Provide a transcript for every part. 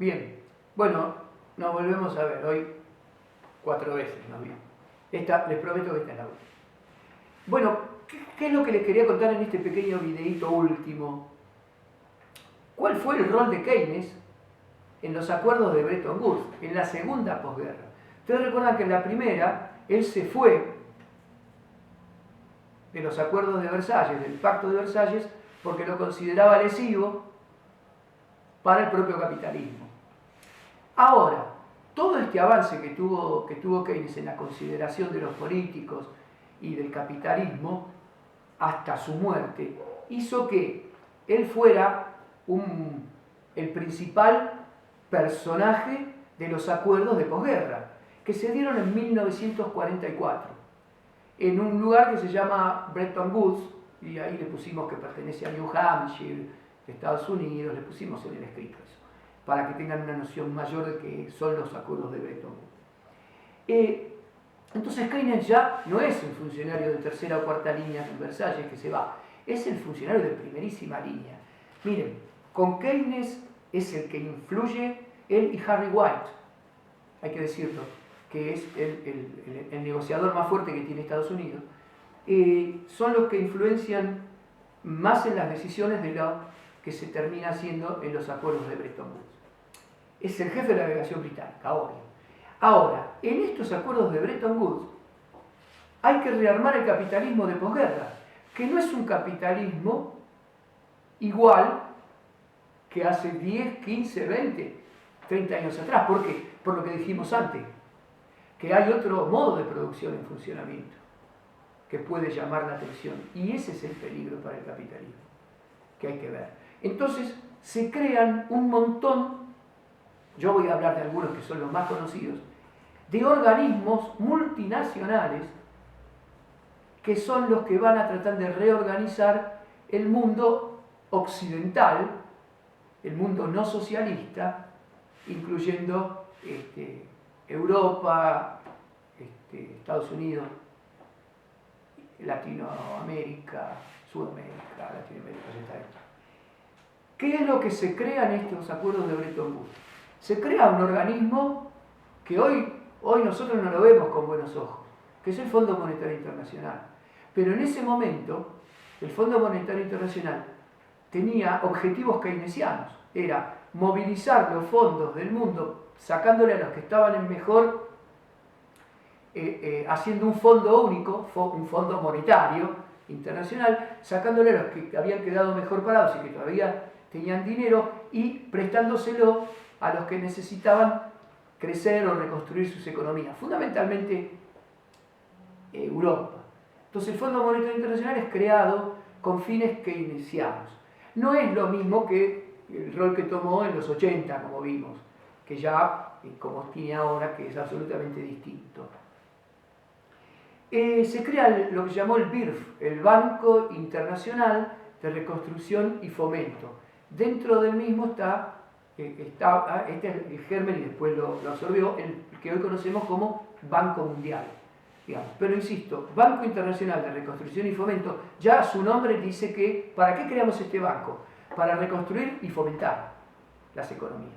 Bien, bueno, nos volvemos a ver hoy 4 veces, nos vimos. Esta, les prometo que esta es la última. Bueno, ¿qué es lo que les quería contar en este pequeño videíto último? ¿Cuál fue el rol de Keynes en los acuerdos de Bretton Woods, en la segunda posguerra? Ustedes recuerdan que en la primera, él se fue de los acuerdos de Versalles, del Pacto de Versalles, porque lo consideraba lesivo para el propio capitalismo. Ahora, todo este avance que tuvo Keynes en la consideración de los políticos y del capitalismo, hasta su muerte, hizo que él fuera el principal personaje de los acuerdos de posguerra, que se dieron en 1944, en un lugar que se llama Bretton Woods, y ahí le pusimos que pertenece a New Hampshire, Estados Unidos, le pusimos en el escrito eso, para que tengan una noción mayor de que son los acuerdos de Bretton Woods. Entonces Keynes ya no es un funcionario de tercera o cuarta línea en Versalles que se va, es el funcionario de primerísima línea. Miren, con Keynes es el que influye él y Harry White, hay que decirlo, que es el negociador más fuerte que tiene Estados Unidos, son los que influencian más en las decisiones de lo que se termina haciendo en los acuerdos de Bretton Woods. Es el jefe de la navegación británica, obvio. Ahora, en estos acuerdos de Bretton Woods hay que rearmar el capitalismo de posguerra, que no es un capitalismo igual que hace 10, 15, 20, 30 años atrás. ¿Por qué? Por lo que dijimos antes, que hay otro modo de producción en funcionamiento que puede llamar la atención. Y ese es el peligro para el capitalismo, que hay que ver. Entonces, se crean un montón, yo voy a hablar de algunos que son los más conocidos, de organismos multinacionales que son los que van a tratar de reorganizar el mundo occidental, el mundo no socialista, incluyendo Europa, Estados Unidos, Latinoamérica, Sudamérica, Latinoamérica, ya está esto. ¿Qué es lo que se crea en estos acuerdos de Bretton Woods? Se crea un organismo que hoy nosotros no lo vemos con buenos ojos, que es el Fondo Monetario Internacional. Pero en ese momento, el Fondo Monetario Internacional tenía objetivos keynesianos. Era movilizar los fondos del mundo, sacándole a los que estaban en mejor, haciendo un fondo único, un fondo monetario internacional, sacándole a los que habían quedado mejor parados y que todavía tenían dinero y prestándoselo a los que necesitaban crecer o reconstruir sus economías, fundamentalmente Europa. Entonces el Fondo Monetario Internacional es creado con fines keynesianos. No es lo mismo que el rol que tomó en los 80, como vimos, que ya, como tiene ahora, que es absolutamente distinto. Se crea lo que se llamó el BIRF, el Banco Internacional de Reconstrucción y Fomento. Dentro del mismo está este es el germen y después lo absorbió, el que hoy conocemos como Banco Mundial. Digamos. Pero insisto, Banco Internacional de Reconstrucción y Fomento, ya su nombre dice que, ¿para qué creamos este banco? Para reconstruir y fomentar las economías.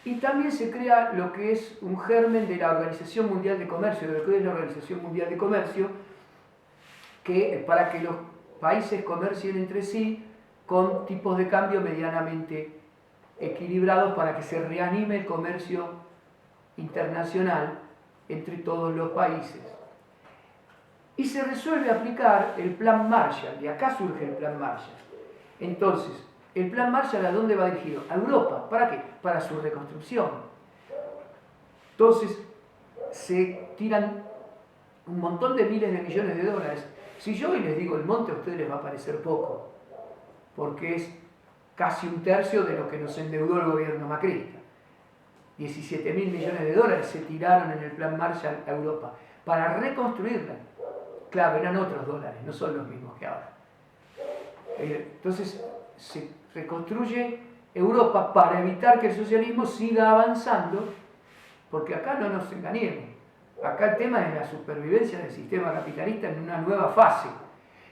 Y también se crea lo que es un germen de la Organización Mundial de Comercio, de lo que es la Organización Mundial de Comercio, que para que los países comercien entre sí con tipos de cambio medianamente equilibrados para que se reanime el comercio internacional entre todos los países. Y se resuelve aplicar el Plan Marshall, y acá surge el Plan Marshall. Entonces, ¿el Plan Marshall a dónde va dirigido? A Europa. ¿Para qué? Para su reconstrucción. Entonces, se tiran un montón de miles de millones de dólares. Si yo hoy les digo el monte, a ustedes les va a parecer poco, porque es casi un tercio de lo que nos endeudó el gobierno macrista. 17.000 millones de dólares se tiraron en el Plan Marshall a Europa para reconstruirla. Claro, eran otros dólares, no son los mismos que ahora. Entonces se reconstruye Europa para evitar que el socialismo siga avanzando, porque acá no nos engañemos, acá el tema es la supervivencia del sistema capitalista en una nueva fase,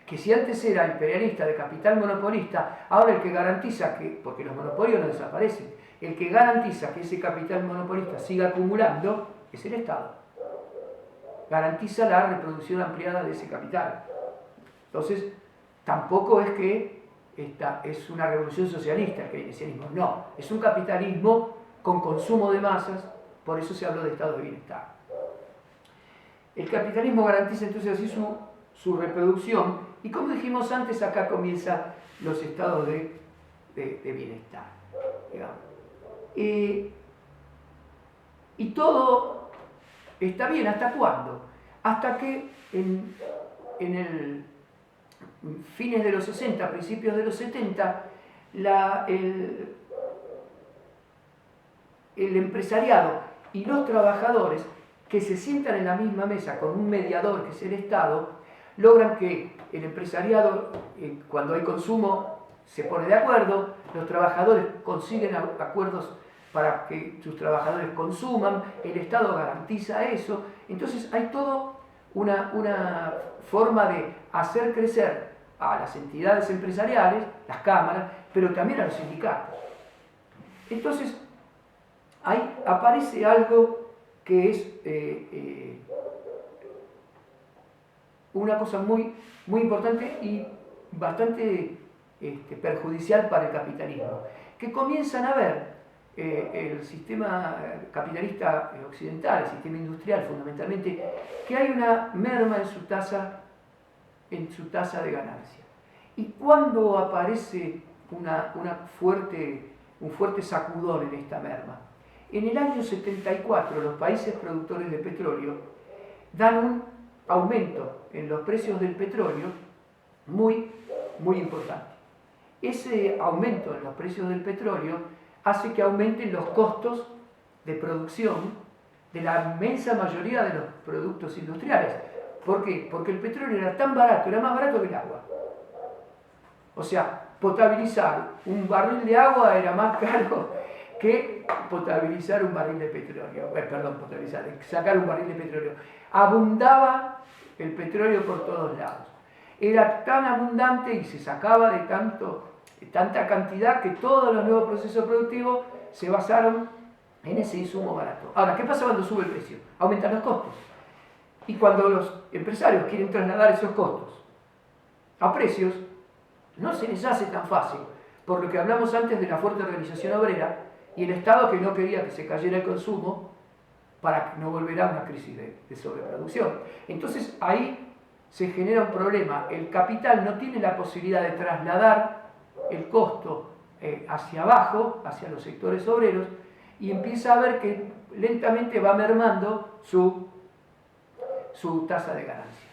que si antes era imperialista de capital monopolista, ahora el que garantiza que, porque los monopolios no desaparecen, el que garantiza que ese capital monopolista siga acumulando es el Estado. Garantiza la reproducción ampliada de ese capital. Entonces, tampoco es que esta es una revolución socialista el keynesianismo, no, es un capitalismo con consumo de masas, por eso se habló de estado de bienestar. El capitalismo garantiza entonces así su reproducción, y como dijimos antes, acá comienzan los estados de bienestar, digamos. Y todo está bien, ¿hasta cuándo? Hasta que en el fines de los 60, principios de los 70, el empresariado y los trabajadores que se sientan en la misma mesa con un mediador que es el Estado, logran que el empresariado, cuando hay consumo, se pone de acuerdo, los trabajadores consiguen acuerdos para que sus trabajadores consuman, el Estado garantiza eso, entonces hay todo una forma de hacer crecer a las entidades empresariales, las cámaras, pero también a los sindicatos. Entonces, ahí aparece algo que es una cosa muy, muy importante y bastante perjudicial para el capitalismo, que comienzan a ver el sistema capitalista occidental, el sistema industrial fundamentalmente, que hay una merma en su tasa de ganancia. Y cuando aparece un fuerte sacudón en esta merma, en el año 74 los países productores de petróleo dan un aumento en los precios del petróleo muy, muy importante. Ese aumento en los precios del petróleo hace que aumenten los costos de producción de la inmensa mayoría de los productos industriales. ¿Por qué? Porque el petróleo era tan barato, era más barato que el agua. O sea, potabilizar un barril de agua era más caro que potabilizar un barril de petróleo. Sacar un barril de petróleo. Abundaba el petróleo por todos lados. Era tan abundante y se sacaba de tanta cantidad que todos los nuevos procesos productivos se basaron en ese insumo barato. Ahora, ¿qué pasa cuando sube el precio? Aumentan los costos. Y cuando los empresarios quieren trasladar esos costos a precios, no se les hace tan fácil, por lo que hablamos antes de la fuerte organización obrera y el Estado que no quería que se cayera el consumo para no volver a una crisis de sobreproducción. Entonces ahí se genera un problema. El capital no tiene la posibilidad de trasladar el costo hacia abajo, hacia los sectores obreros, y empieza a ver que lentamente va mermando su tasa de ganancia.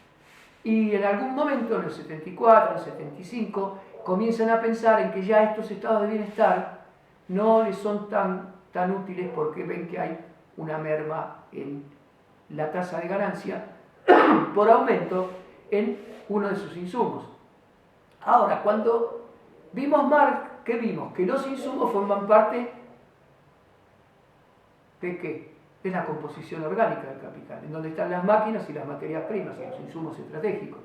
Y en algún momento, en el 74, en el 75, comienzan a pensar en que ya estos estados de bienestar no les son tan útiles porque ven que hay una merma en la tasa de ganancia por aumento en uno de sus insumos. Ahora, cuando vimos Marx, ¿qué vimos? Que los insumos forman parte ¿de qué? De la composición orgánica del capital, en donde están las máquinas y las materias primas y los insumos estratégicos.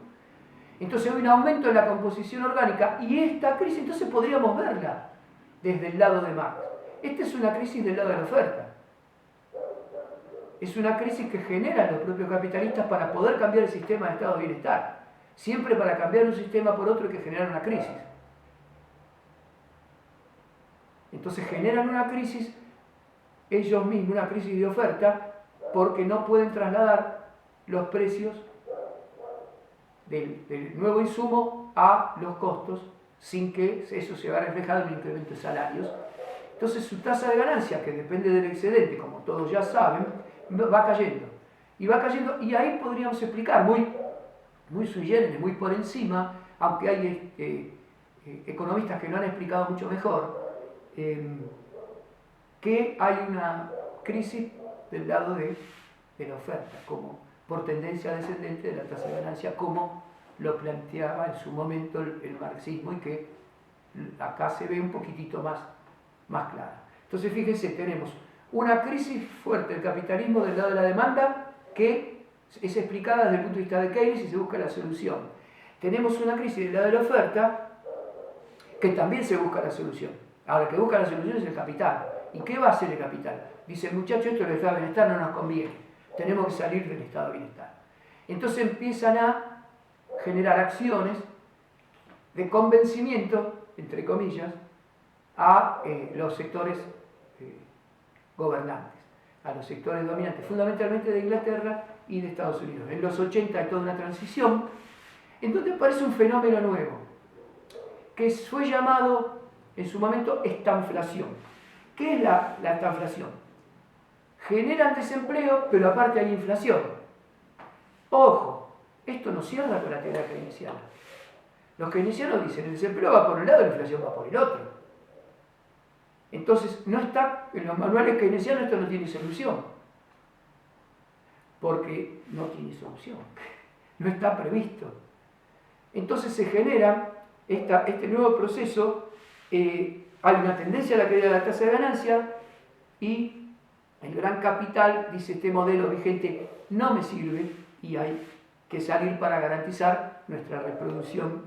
Entonces hay un aumento en la composición orgánica y esta crisis entonces podríamos verla desde el lado de Marx. Esta es una crisis del lado de la oferta. Es una crisis que generan los propios capitalistas para poder cambiar el sistema de estado de bienestar. Siempre para cambiar un sistema por otro hay que generar una crisis. Entonces generan una crisis ellos mismos, una crisis de oferta, porque no pueden trasladar los precios del nuevo insumo a los costos sin que eso se vea reflejado en un incremento de salarios. Entonces su tasa de ganancia, que depende del excedente, como todos ya saben, va cayendo. Y va cayendo, y ahí podríamos explicar, muy sui generis, muy por encima, aunque hay economistas que lo han explicado mucho mejor, que hay una crisis del lado de la oferta, como por tendencia descendente de la tasa de ganancia, como lo planteaba en su momento el marxismo y que acá se ve un poquitito más clara. Entonces fíjense, tenemos una crisis fuerte del capitalismo del lado de la demanda que es explicada desde el punto de vista de Keynes y se busca la solución. Tenemos una crisis del lado de la oferta que también se busca la solución. Ahora, el que busca la solución es el capital. ¿Y qué va a hacer el capital? Dice, muchachos, esto del estado de bienestar no nos conviene. Tenemos que salir del estado de bienestar. Entonces empiezan a generar acciones de convencimiento, entre comillas, a los sectores gobernantes, a los sectores dominantes, fundamentalmente de Inglaterra y de Estados Unidos. En los 80 hay toda una transición en donde aparece un fenómeno nuevo, que fue llamado en su momento estanflación. ¿Qué es la estanflación? Generan desempleo, pero aparte hay inflación. Ojo, esto no cierra con la teoría keynesiana. Los keynesianos dicen, el desempleo va por un lado y la inflación va por el otro. Entonces, no está, en los manuales keynesianos esto no tiene solución. Porque no tiene solución. No está previsto. Entonces se genera este nuevo proceso, hay una tendencia a la caída de la tasa de ganancia y el gran capital dice este modelo vigente no me sirve y hay que salir para garantizar nuestra reproducción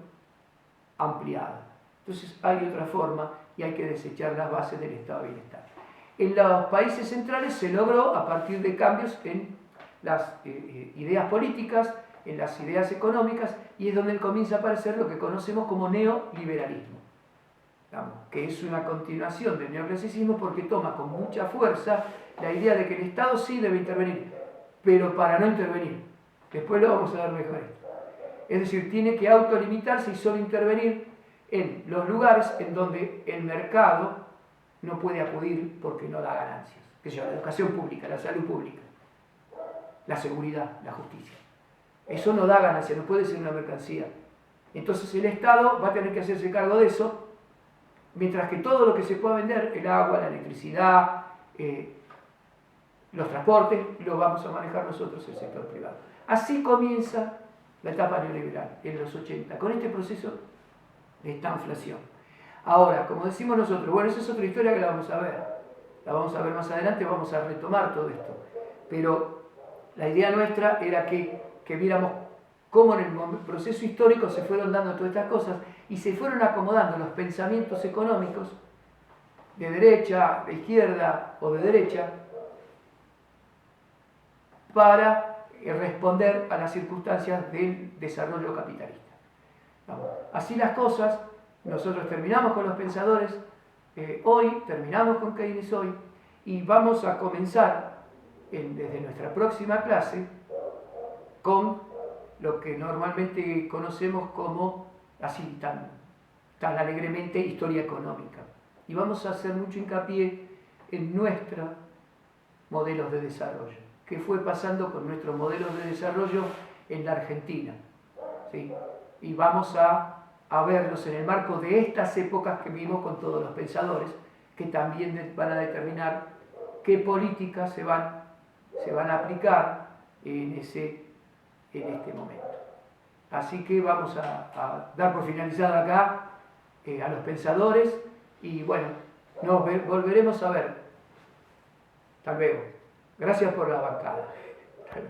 ampliada. Entonces hay otra forma y hay que desechar las bases del estado de bienestar. En los países centrales se logró a partir de cambios en las ideas políticas, en las ideas económicas, y es donde comienza a aparecer lo que conocemos como neoliberalismo, digamos, que es una continuación del neoclasicismo porque toma con mucha fuerza la idea de que el Estado sí debe intervenir, pero para no intervenir. Después lo vamos a ver mejor esto. Es decir, tiene que autolimitarse y solo intervenir en los lugares en donde el mercado no puede acudir porque no da ganancias. Que sea la educación pública, la salud pública, la seguridad, la justicia. Eso no da ganancia, no puede ser una mercancía. Entonces el Estado va a tener que hacerse cargo de eso, mientras que todo lo que se pueda vender, el agua, la electricidad, los transportes, lo vamos a manejar nosotros, el sector privado. Así comienza la etapa neoliberal, en los 80, con este proceso de estanflación. Ahora, como decimos nosotros, bueno, esa es otra historia que la vamos a ver. La vamos a ver más adelante, vamos a retomar todo esto. Pero la idea nuestra era que viéramos cómo en el proceso histórico se fueron dando todas estas cosas y se fueron acomodando los pensamientos económicos de derecha, de izquierda o de derecha para responder a las circunstancias del desarrollo capitalista. Vamos. Así las cosas, nosotros terminamos con los pensadores hoy, terminamos con Keynes hoy y vamos a comenzar desde nuestra próxima clase con lo que normalmente conocemos como, así tan alegremente, historia económica. Y vamos a hacer mucho hincapié en nuestros modelos de desarrollo, que fue pasando con nuestros modelos de desarrollo en la Argentina, ¿sí? Y vamos a verlos en el marco de estas épocas que vimos con todos los pensadores, que también van a determinar qué políticas se van a aplicar en este momento. Así que vamos a dar por finalizado acá a los pensadores y bueno, nos volveremos a ver. Hasta luego. Gracias por la bancada.